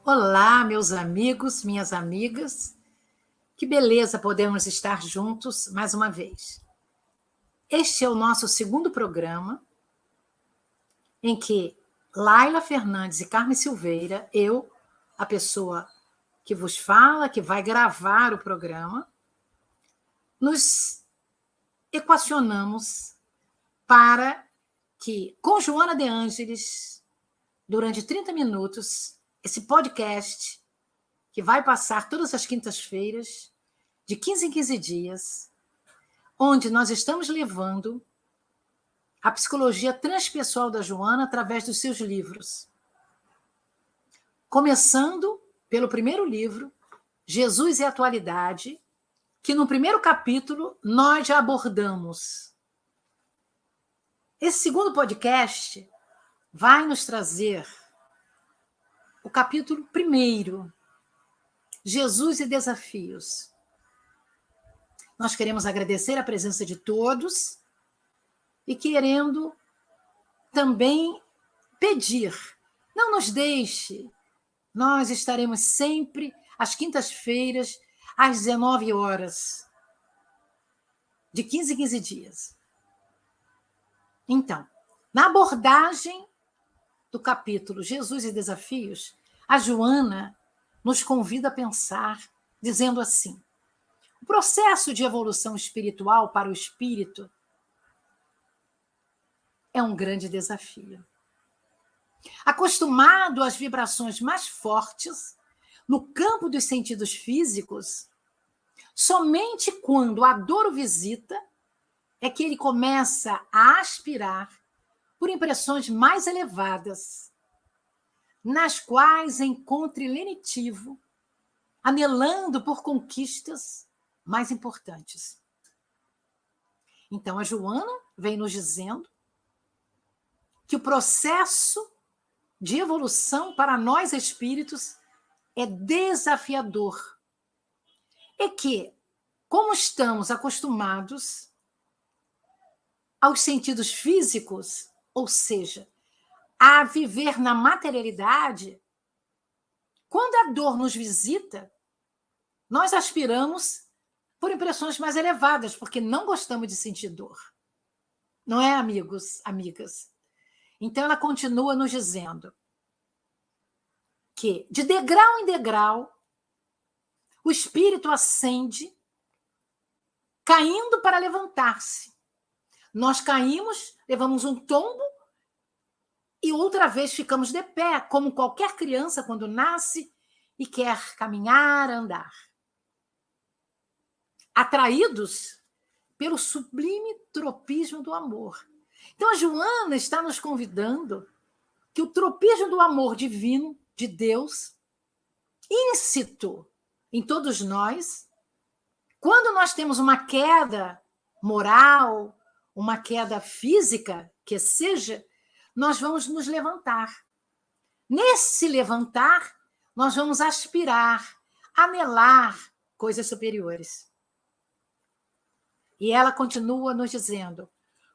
Olá, meus amigos, minhas amigas. Que beleza podermos estar juntos mais uma vez. Este é o nosso segundo programa, em que Laila Fernandes e Carmen Silveira, eu, a pessoa que vos fala, que vai gravar o programa, nos equacionamos para que, com Joana de Ângeles, durante 30 minutos, esse podcast, que vai passar todas as quintas-feiras, de 15 em 15 dias, onde nós estamos levando a psicologia transpessoal da Joana através dos seus livros. Começando pelo primeiro livro, Jesus e a Atualidade, que no primeiro capítulo nós já abordamos. Esse segundo podcast vai nos trazer o capítulo primeiro, Jesus e Desafios. Nós queremos agradecer a presença de todos e querendo também pedir, não nos deixe, nós estaremos sempre às quintas-feiras, às 19 horas, de 15 em 15 dias. Então, na abordagem do capítulo Jesus e Desafios, a Joana nos convida a pensar, dizendo assim: o processo de evolução espiritual para o espírito é um grande desafio. Acostumado às vibrações mais fortes, no campo dos sentidos físicos, somente quando a dor o visita é que ele começa a aspirar por impressões mais elevadas, nas quais encontre lenitivo, anelando por conquistas mais importantes. Então, a Joana vem nos dizendo que o processo de evolução para nós espíritos é desafiador. E que, como estamos acostumados aos sentidos físicos, ou seja, a viver na materialidade, quando a dor nos visita, nós aspiramos por impressões mais elevadas, porque não gostamos de sentir dor. Não é, amigos, amigas? Então, ela continua nos dizendo que, de degrau em degrau, o espírito ascende, caindo para levantar-se. Nós caímos, levamos um tombo e outra vez ficamos de pé, como qualquer criança quando nasce e quer caminhar, andar. Atraídos pelo sublime tropismo do amor. Então, a Joana está nos convidando que o tropismo do amor divino, de Deus, íncito em todos nós, quando nós temos uma queda moral, uma queda física, que seja, nós vamos nos levantar. Nesse levantar, nós vamos aspirar, anelar coisas superiores. E ela continua nos dizendo: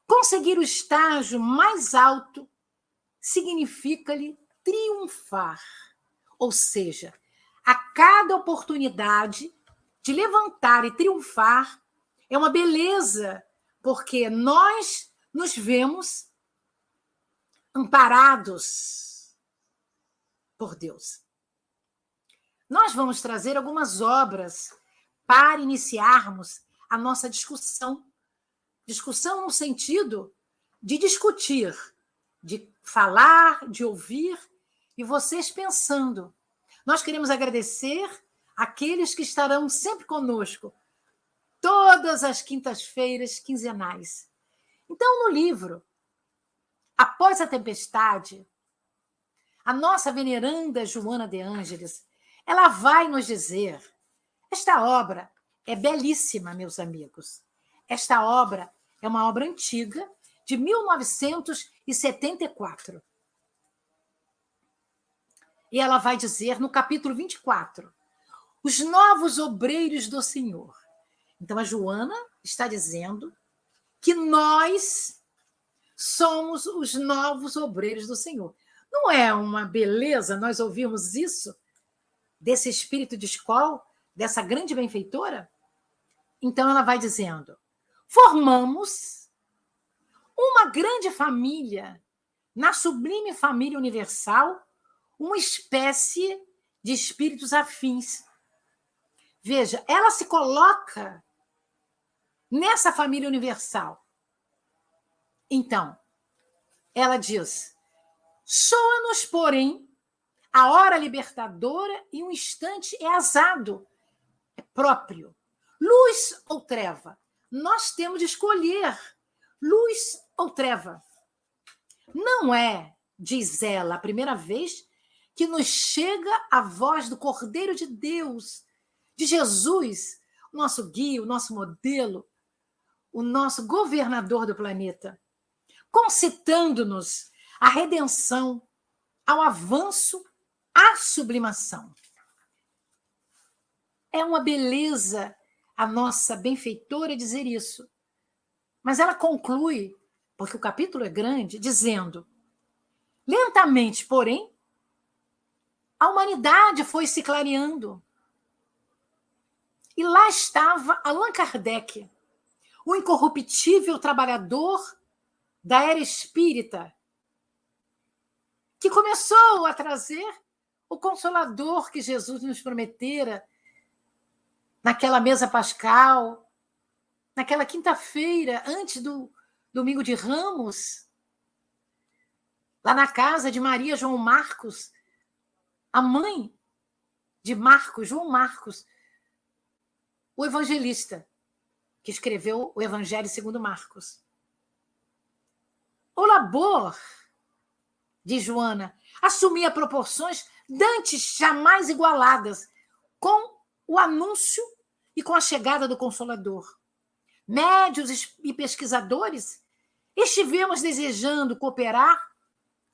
conseguir o estágio mais alto significa-lhe triunfar. Ou seja, a cada oportunidade de levantar e triunfar é uma beleza, porque nós nos vemos amparados por Deus. Nós vamos trazer algumas obras para iniciarmos a nossa discussão. Discussão no sentido de discutir, de falar, de ouvir, e vocês pensando. Nós queremos agradecer aqueles que estarão sempre conosco, todas as quintas-feiras quinzenais. Então, no livro Após a Tempestade, a nossa veneranda Joana de Ângeles, ela vai nos dizer, esta obra é belíssima, meus amigos. Esta obra é uma obra antiga, de 1974. E ela vai dizer, no capítulo 24, os novos obreiros do Senhor. Então, a Joana está dizendo que nós somos os novos obreiros do Senhor. Não é uma beleza nós ouvirmos isso? desse espírito de escola, dessa grande benfeitora? Então ela vai dizendo: formamos uma grande família, na sublime família universal, uma espécie de espíritos afins. Veja, ela se coloca nessa família universal. Então, ela diz: soa-nos, porém, a hora libertadora e um instante é azado, é próprio. Luz ou treva? Nós temos de escolher luz ou treva. Não é, diz ela, a primeira vez que nos chega a voz do Cordeiro de Deus, de Jesus, o nosso guia, o nosso modelo, o nosso governador do planeta, concitando-nos à redenção, ao avanço, à sublimação. É uma beleza a nossa benfeitora dizer isso. Mas ela conclui, porque o capítulo é grande, dizendo: lentamente, porém, a humanidade foi se clareando. E lá estava Allan Kardec, o incorruptível trabalhador da era espírita, que começou a trazer o Consolador que Jesus nos prometera naquela mesa pascal, naquela quinta-feira, antes do Domingo de Ramos, lá na casa de Maria João Marcos, a mãe de Marcos, João Marcos, o evangelista, que escreveu o Evangelho segundo Marcos. O labor de Joana assumia proporções dantes jamais igualadas com o anúncio e com a chegada do Consolador. Médios e pesquisadores estivemos desejando cooperar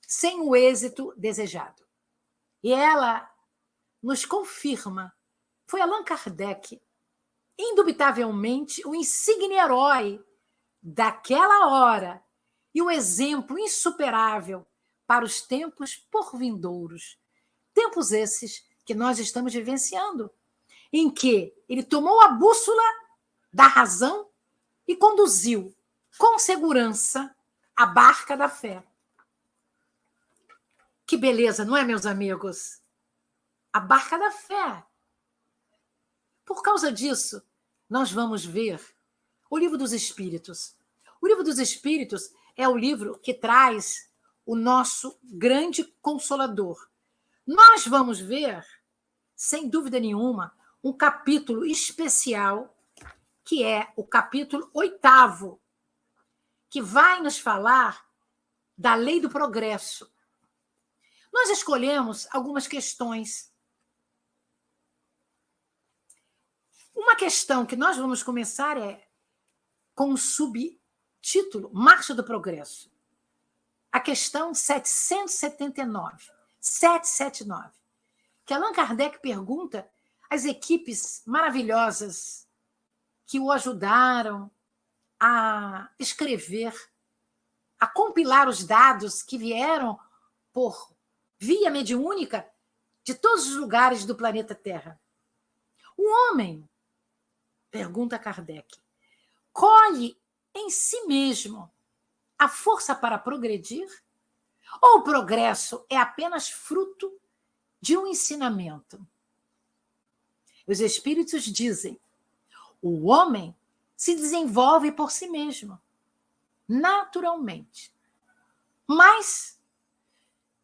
sem o êxito desejado. E ela nos confirma, foi Allan Kardec, indubitavelmente o insigne herói daquela hora e o exemplo insuperável para os tempos porvindouros. Tempos esses que nós estamos vivenciando, em que ele tomou a bússola da razão e conduziu com segurança a barca da fé. Que beleza, não é, meus amigos? A barca da fé. Por causa disso, nós vamos ver o Livro dos Espíritos. O Livro dos Espíritos é o livro que traz o nosso grande Consolador. Nós vamos ver, sem dúvida nenhuma, um capítulo especial, que é o capítulo 8º, que vai nos falar da lei do progresso. Nós escolhemos algumas questões. Uma questão que nós vamos começar é com o subtítulo Marcha do Progresso. A questão 779, que Allan Kardec pergunta às equipes maravilhosas que o ajudaram a escrever, a compilar os dados que vieram por via mediúnica de todos os lugares do planeta Terra. O homem, pergunta Kardec, colhe em si mesmo a força para progredir? Ou o progresso é apenas fruto de um ensinamento? Os espíritos dizem: o homem se desenvolve por si mesmo, naturalmente. Mas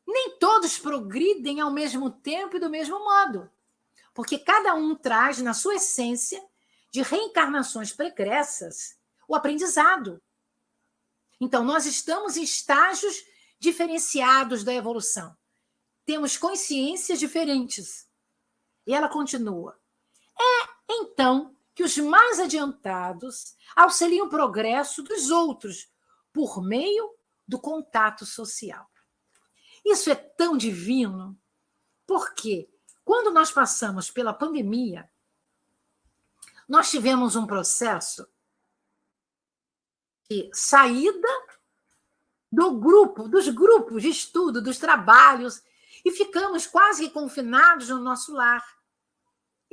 nem todos progridem ao mesmo tempo e do mesmo modo, porque cada um traz na sua essência de reencarnações pregressas o aprendizado. Então, nós estamos em estágios diferenciados da evolução. Temos consciências diferentes. E ela continua. É, então, que os mais adiantados auxiliam o progresso dos outros por meio do contato social. Isso é tão divino, porque quando nós passamos pela pandemia, nós tivemos um processo de saída dos grupos de estudo, dos trabalhos, e ficamos quase confinados no nosso lar.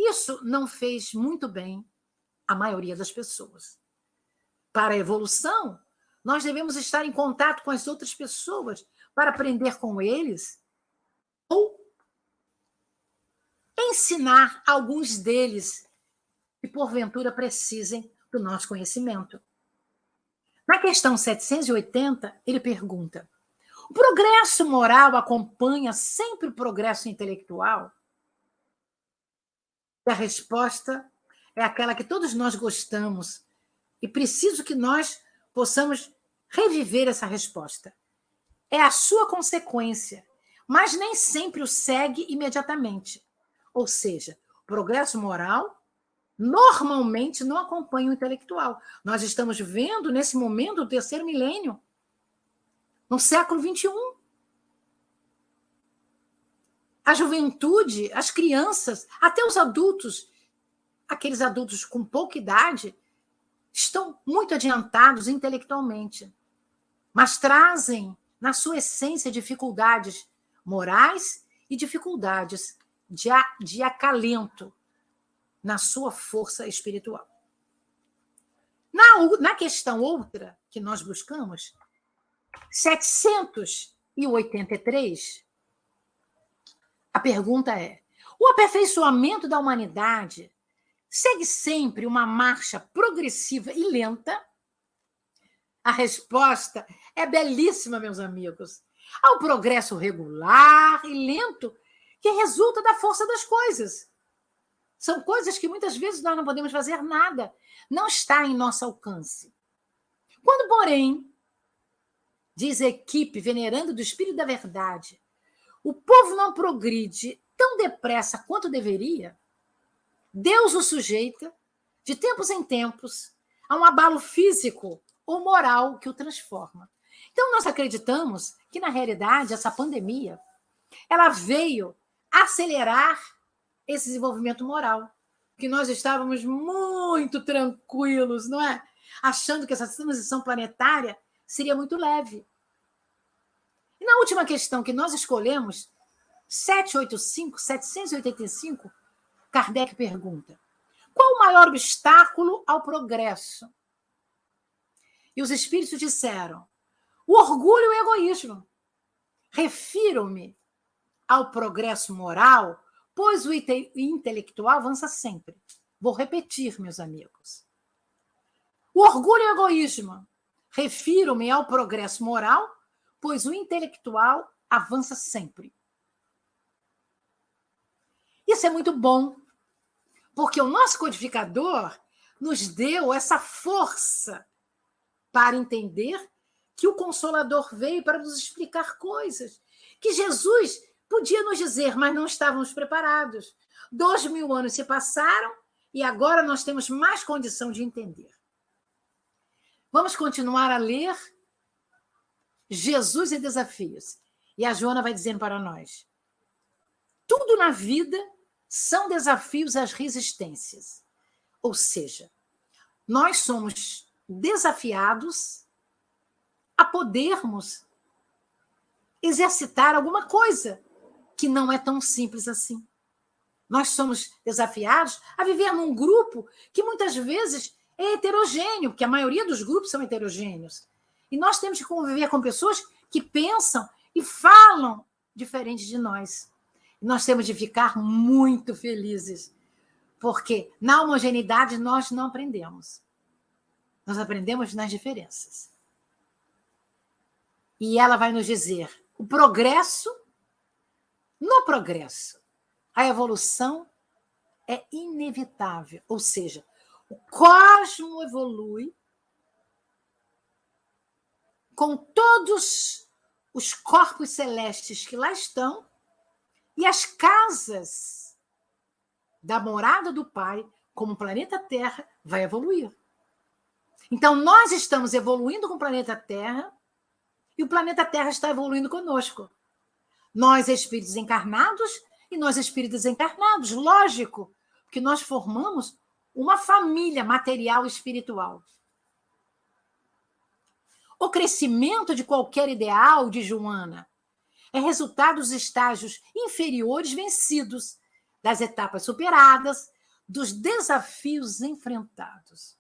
Isso não fez muito bem à maioria das pessoas. Para a evolução, nós devemos estar em contato com as outras pessoas para aprender com eles ou ensinar alguns deles que, porventura, precisem do nosso conhecimento. Na questão 780, ele pergunta: o progresso moral acompanha sempre o progresso intelectual? E a resposta é aquela que todos nós gostamos e preciso que nós possamos reviver essa resposta. É a sua consequência, mas nem sempre o segue imediatamente. Ou seja, o progresso moral normalmente não acompanha o intelectual. Nós estamos vendo, nesse momento, o terceiro milênio, no século XXI. A juventude, as crianças, até os adultos, aqueles adultos com pouca idade, estão muito adiantados intelectualmente, mas trazem, na sua essência, dificuldades morais e dificuldades de acalento na sua força espiritual. Na questão outra que nós buscamos, 783, a pergunta é: o aperfeiçoamento da humanidade segue sempre uma marcha progressiva e lenta? A resposta é belíssima, meus amigos. Há um progresso regular e lento que resulta da força das coisas. São coisas que muitas vezes nós não podemos fazer nada. Não está em nosso alcance. Quando, porém, diz a equipe venerando do Espírito da Verdade, o povo não progride tão depressa quanto deveria, Deus o sujeita, de tempos em tempos, a um abalo físico ou moral que o transforma. Então, nós acreditamos que, na realidade, essa pandemia ela veio acelerar esse desenvolvimento moral, que nós estávamos muito tranquilos, não é? Achando que essa transição planetária seria muito leve. E na última questão que nós escolhemos, 785, Kardec pergunta: qual o maior obstáculo ao progresso? E os espíritos disseram: o orgulho e o egoísmo. Refiro-me ao progresso moral, pois o intelectual avança sempre. Vou repetir, meus amigos. O orgulho e o egoísmo. Refiro-me ao progresso moral, pois o intelectual avança sempre. Isso é muito bom, porque o nosso codificador nos deu essa força para entender que o Consolador veio para nos explicar coisas que Jesus podia nos dizer, mas não estávamos preparados. 2000 anos se passaram e agora nós temos mais condição de entender. Vamos continuar a ler Jesus e Desafios. E a Joana vai dizendo para nós: tudo na vida são desafios às resistências. Ou seja, nós somos desafiados a podermos exercitar alguma coisa que não é tão simples assim. Nós somos desafiados a viver num grupo que muitas vezes é heterogêneo, porque a maioria dos grupos são heterogêneos. E nós temos que conviver com pessoas que pensam e falam diferente de nós. E nós temos de ficar muito felizes, porque na homogeneidade nós não aprendemos. Nós aprendemos nas diferenças. E ela vai nos dizer: o progresso, no progresso, a evolução é inevitável. Ou seja, o cosmo evolui com todos os corpos celestes que lá estão e as casas da morada do Pai, como o planeta Terra, vai evoluir. Então, nós estamos evoluindo com o planeta Terra e o planeta Terra está evoluindo conosco. Nós, espíritos encarnados, e nós, espíritos encarnados, lógico, porque nós formamos uma família material e espiritual. O crescimento de qualquer ideal, de Joana, é resultado dos estágios inferiores vencidos, das etapas superadas, dos desafios enfrentados.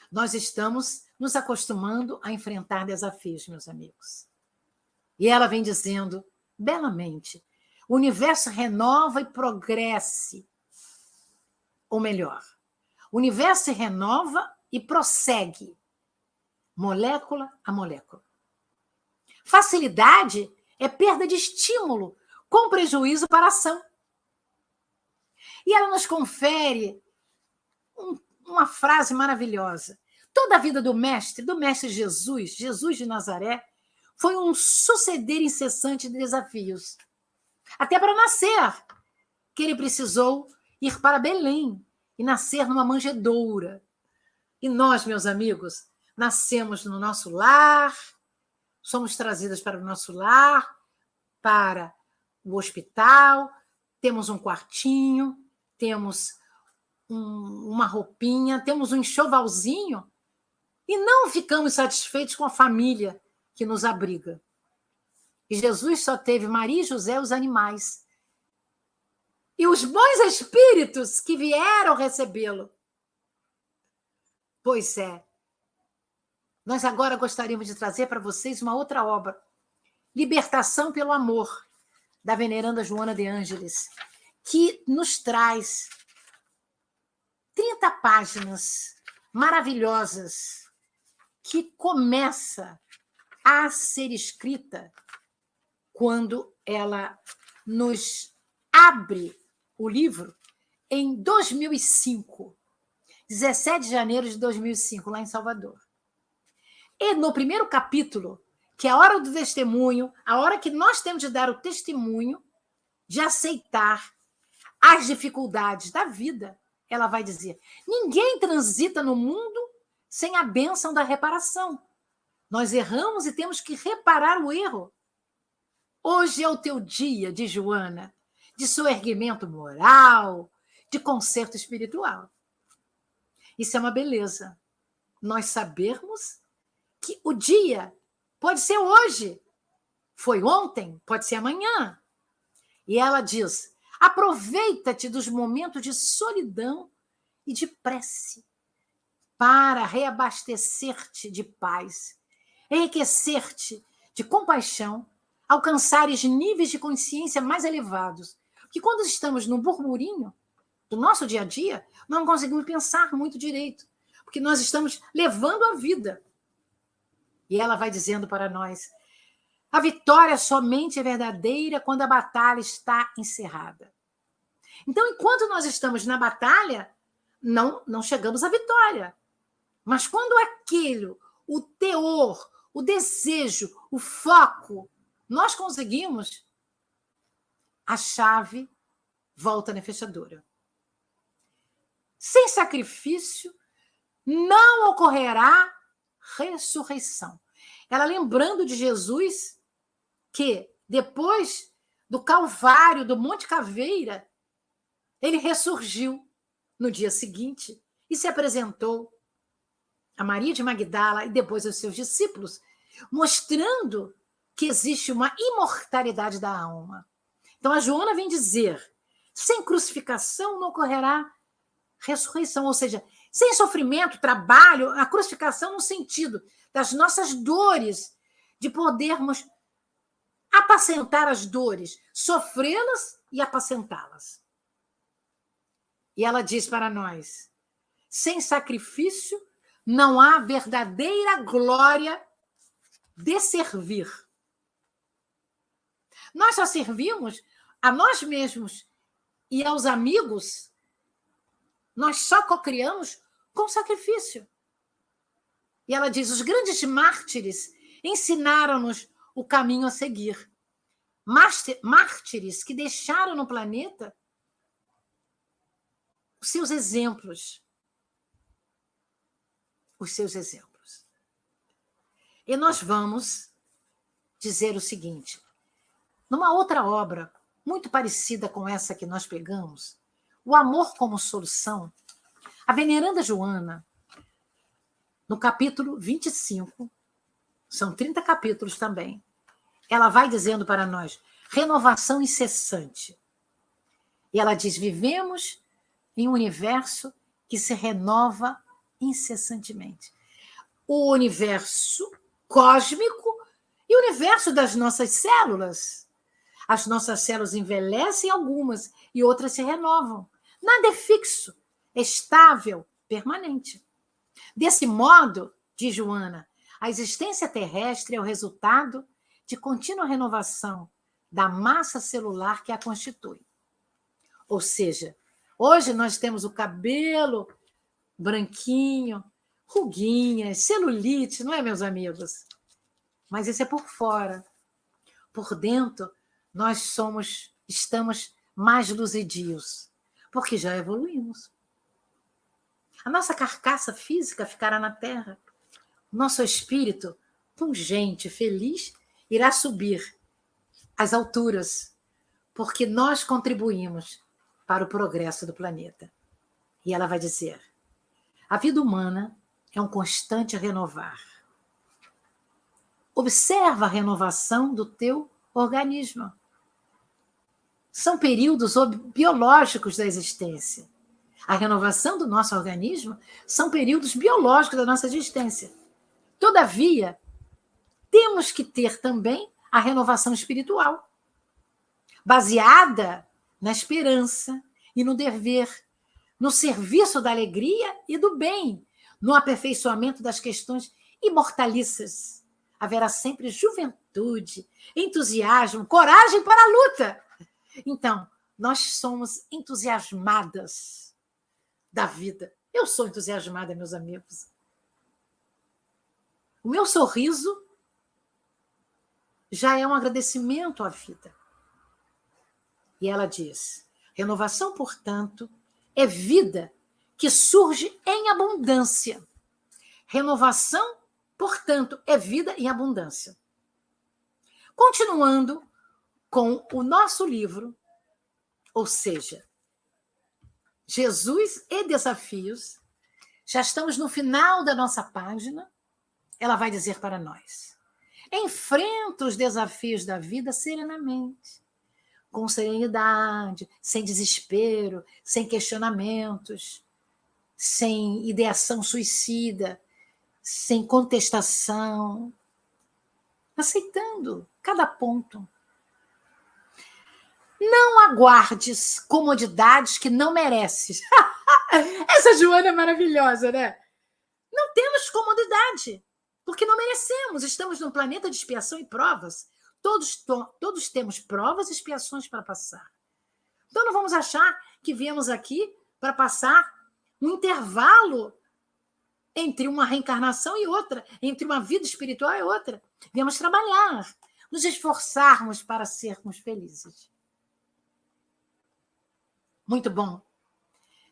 Nós estamos nos acostumando a enfrentar desafios, meus amigos. E ela vem dizendo, belamente, o universo renova e progresse. Ou melhor, o universo se renova e prossegue, molécula a molécula. Facilidade é perda de estímulo, com prejuízo para a ação. E ela nos confere uma frase maravilhosa. Toda a vida do mestre Jesus de Nazaré, foi um suceder incessante de desafios. Até para nascer, que ele precisou ir para Belém e nascer numa manjedoura. E nós, meus amigos, nascemos no nosso lar, somos trazidas para o nosso lar, para o hospital, temos um quartinho, temos uma roupinha, temos um enxovalzinho e não ficamos satisfeitos com a família que nos abriga. E Jesus só teve Maria e José, os animais. E os bons espíritos que vieram recebê-lo. Pois é. Nós agora gostaríamos de trazer para vocês uma outra obra. Libertação pelo Amor, da veneranda Joana de Ângeles, que nos traz 30 páginas maravilhosas que começa a ser escrita quando ela nos abre o livro em 2005, 17 de janeiro de 2005, lá em Salvador. E no primeiro capítulo, que é a hora do testemunho, a hora que nós temos de dar o testemunho, de aceitar as dificuldades da vida, ela vai dizer, ninguém transita no mundo sem a bênção da reparação. Nós erramos e temos que reparar o erro. Hoje é o teu dia, diz Joana, de soerguimento moral, de conserto espiritual. Isso é uma beleza. Nós sabermos que o dia pode ser hoje, foi ontem, pode ser amanhã. E ela diz, aproveita-te dos momentos de solidão e de prece para reabastecer-te de paz, enriquecer-te de compaixão, alcançares níveis de consciência mais elevados. Porque quando estamos no burburinho do nosso dia a dia, nós não conseguimos pensar muito direito, porque nós estamos levando a vida. E ela vai dizendo para nós, a vitória somente é verdadeira quando a batalha está encerrada. Então, enquanto nós estamos na batalha, não chegamos à vitória. Mas quando aquilo, o teor, o desejo, o foco, nós conseguimos, a chave volta na fechadura. Sem sacrifício, não ocorrerá ressurreição. Ela lembrando de Jesus, que depois do Calvário, do Monte Caveira, ele ressurgiu no dia seguinte e se apresentou a Maria de Magdala e depois aos seus discípulos, mostrando que existe uma imortalidade da alma. Então, a Joana vem dizer, sem crucificação não ocorrerá ressurreição, ou seja, sem sofrimento, trabalho, a crucificação no sentido das nossas dores, de podermos apacentar as dores, sofrê-las e apacentá-las. E ela diz para nós, sem sacrifício não há verdadeira glória de servir. Nós só servimos a nós mesmos e aos amigos, nós só cocriamos com sacrifício. E ela diz, os grandes mártires ensinaram-nos o caminho a seguir. Mártires que deixaram no planeta os seus exemplos. Os seus exemplos. E nós vamos dizer o seguinte, numa outra obra, muito parecida com essa que nós pegamos, O Amor como Solução, a veneranda Joana, no capítulo 25, são 30 capítulos também, ela vai dizendo para nós, renovação incessante. E ela diz, vivemos em um universo que se renova incessantemente. O universo cósmico e o universo das nossas células. As nossas células envelhecem algumas e outras se renovam. Nada é fixo, é estável, permanente. Desse modo, diz Joana, a existência terrestre é o resultado de contínua renovação da massa celular que a constitui. Ou seja, hoje nós temos o cabelo branquinho, ruguinhas, celulite, não é, meus amigos? Mas isso é por fora. Por dentro, nós estamos mais luzidios, porque já evoluímos. A nossa carcaça física ficará na terra. Nosso espírito, pungente, feliz, irá subir às alturas, porque nós contribuímos para o progresso do planeta. E ela vai dizer: a vida humana é um constante renovar. Observa a renovação do teu organismo. São períodos biológicos da existência. A renovação do nosso organismo são períodos biológicos da nossa existência. Todavia, temos que ter também a renovação espiritual, baseada na esperança e no dever, no serviço da alegria e do bem, no aperfeiçoamento das questões imortaliças. Haverá sempre juventude, entusiasmo, coragem para a luta. Então, nós somos entusiasmadas da vida. Eu sou entusiasmada, meus amigos. O meu sorriso já é um agradecimento à vida. E ela diz: renovação, portanto, é vida que surge em abundância. Renovação, portanto, é vida em abundância. Continuando com o nosso livro, ou seja, Jesus e Desafios, já estamos no final da nossa página. Ela vai dizer para nós: enfrenta os desafios da vida serenamente, com serenidade, sem desespero, sem questionamentos, sem ideação suicida, sem contestação, aceitando cada ponto. Não aguardes comodidades que não mereces. Essa Joana é maravilhosa, né? Não temos comodidade, porque não merecemos. Estamos num planeta de expiação e provas. Todos temos provas e expiações para passar. Então não vamos achar que viemos aqui para passar um intervalo entre uma reencarnação e outra, entre uma vida espiritual e outra. Viemos trabalhar, nos esforçarmos para sermos felizes. Muito bom.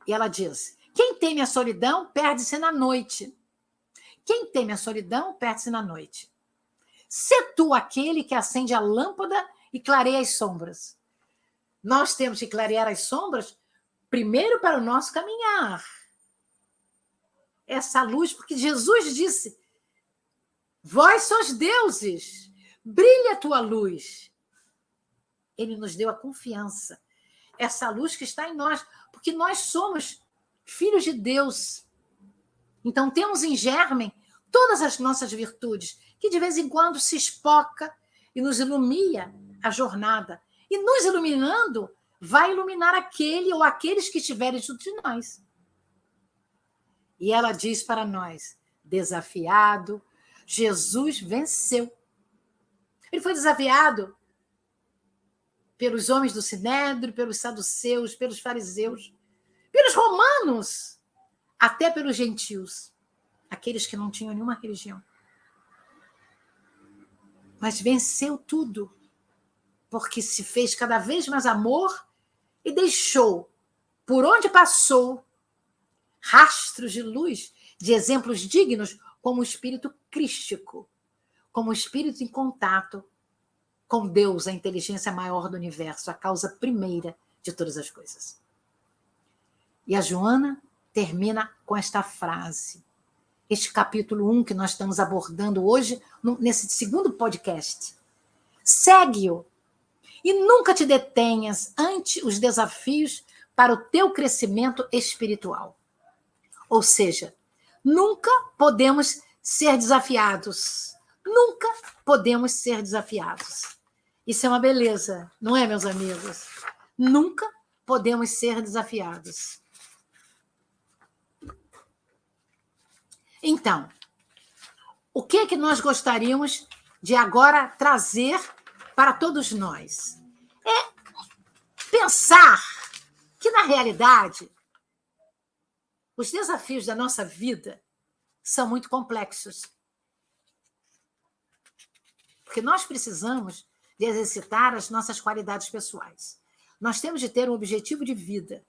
E ela diz: quem teme a solidão, perde-se na noite. Quem teme a solidão, perde-se na noite. Sê tu aquele que acende a lâmpada e clareia as sombras. Nós temos que clarear as sombras primeiro para o nosso caminhar. Essa luz, porque Jesus disse: vós sois deuses, brilha a tua luz. Ele nos deu a confiança, essa luz que está em nós, porque nós somos filhos de Deus. Então temos em germe todas as nossas virtudes, que de vez em quando se espoca e nos ilumina a jornada. E nos iluminando, vai iluminar aquele ou aqueles que estiverem junto de nós. E ela diz para nós: desafiado, Jesus venceu. Ele foi desafiado pelos homens do Sinédrio, pelos saduceus, pelos fariseus, pelos romanos, até pelos gentios, aqueles que não tinham nenhuma religião. Mas venceu tudo, porque se fez cada vez mais amor e deixou, por onde passou, rastros de luz, de exemplos dignos, como o espírito crístico, como o espírito em contato com Deus, a inteligência maior do universo, a causa primeira de todas as coisas. E a Joana termina com esta frase. Este capítulo 1 que nós estamos abordando hoje, nesse segundo podcast. Segue-o e nunca te detenhas ante os desafios para o teu crescimento espiritual. Ou seja, nunca podemos ser desafiados. Nunca podemos ser desafiados. Isso é uma beleza, não é, meus amigos? Nunca podemos ser desafiados. Então, o que nós gostaríamos de agora trazer para todos nós? É pensar que, na realidade, os desafios da nossa vida são muito complexos. Porque nós precisamos de exercitar as nossas qualidades pessoais. Nós temos de ter um objetivo de vida.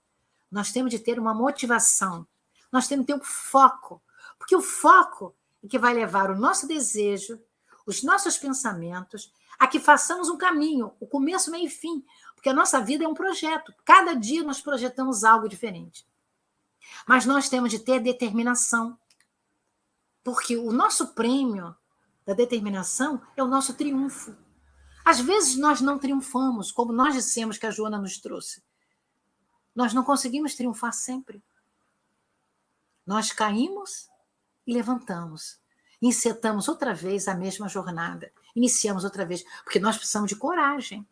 Nós temos de ter uma motivação. Nós temos de ter um foco. Porque o foco é que vai levar o nosso desejo, os nossos pensamentos, a que façamos um caminho, o começo, meio e fim. Porque a nossa vida é um projeto. Cada dia nós projetamos algo diferente. Mas nós temos de ter determinação. Porque o nosso prêmio da determinação é o nosso triunfo. Às vezes nós não triunfamos, como nós dissemos que a Joana nos trouxe. Nós não conseguimos triunfar sempre. Nós caímos e levantamos. Iniciamos outra vez a mesma jornada. Iniciamos outra vez, porque nós precisamos de coragem.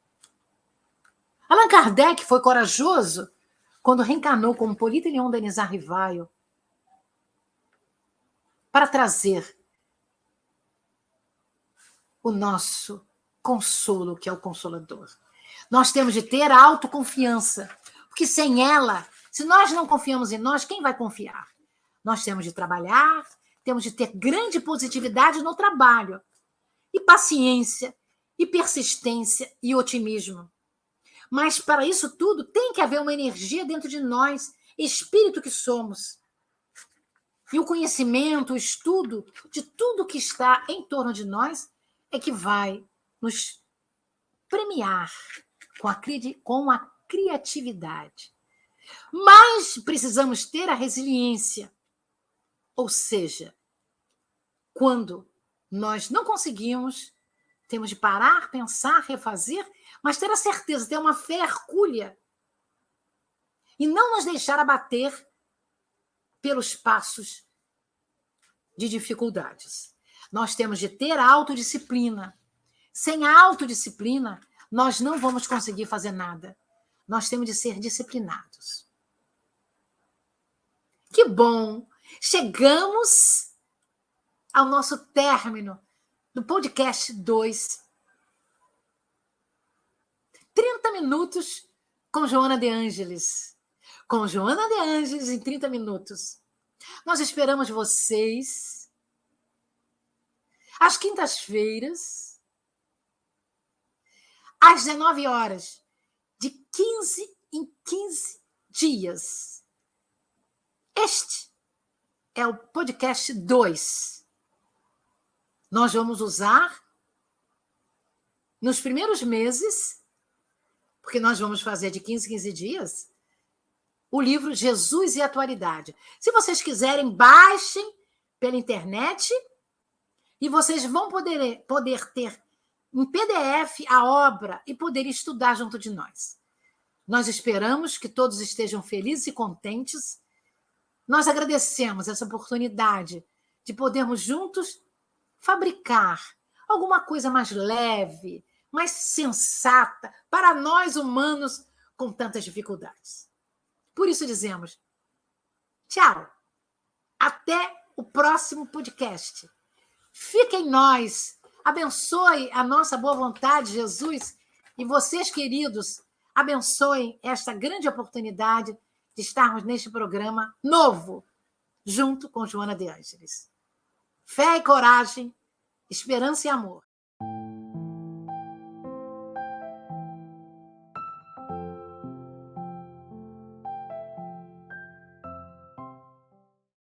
Allan Kardec foi corajoso quando reencarnou como Polito Leon Denis Rivaio para trazer o nosso consolo, que é o Consolador. Nós temos de ter a autoconfiança, porque sem ela, se nós não confiamos em nós, quem vai confiar? Nós temos de trabalhar, temos de ter grande positividade no trabalho, e paciência, e persistência, e otimismo. Mas para isso tudo tem que haver uma energia dentro de nós, espírito que somos. E o conhecimento, o estudo de tudo que está em torno de nós é que vai nos premiar com a criatividade. Mas precisamos ter a resiliência. Ou seja, quando nós não conseguimos, temos de parar, pensar, refazer, mas ter a certeza, ter uma fé hercúlea e não nos deixar abater pelos passos de dificuldades. Nós temos de ter a autodisciplina. Sem a autodisciplina, nós não vamos conseguir fazer nada. Nós temos de ser disciplinados. Que bom! Chegamos ao nosso término do podcast 2. 30 minutos com Joana de Ângeles. Com Joana de Ângeles em 30 minutos. Nós esperamos vocês às quintas-feiras, às 19 horas, de 15 em 15 dias. Este é o podcast 2. Nós vamos usar nos primeiros meses, porque nós vamos fazer de 15 em 15 dias, o livro Jesus e Atualidade. Se vocês quiserem, baixem pela internet e vocês vão poder ter em PDF a obra e poder estudar junto de nós. Nós esperamos que todos estejam felizes e contentes. Nós agradecemos essa oportunidade de podermos juntos fabricar alguma coisa mais leve, mais sensata para nós humanos com tantas dificuldades. Por isso dizemos tchau. Até o próximo podcast. Fique em nós. Abençoe a nossa boa vontade, Jesus. E vocês, queridos, abençoem esta grande oportunidade de estarmos neste programa novo, junto com Joana de Ângeles. Fé e coragem, esperança e amor.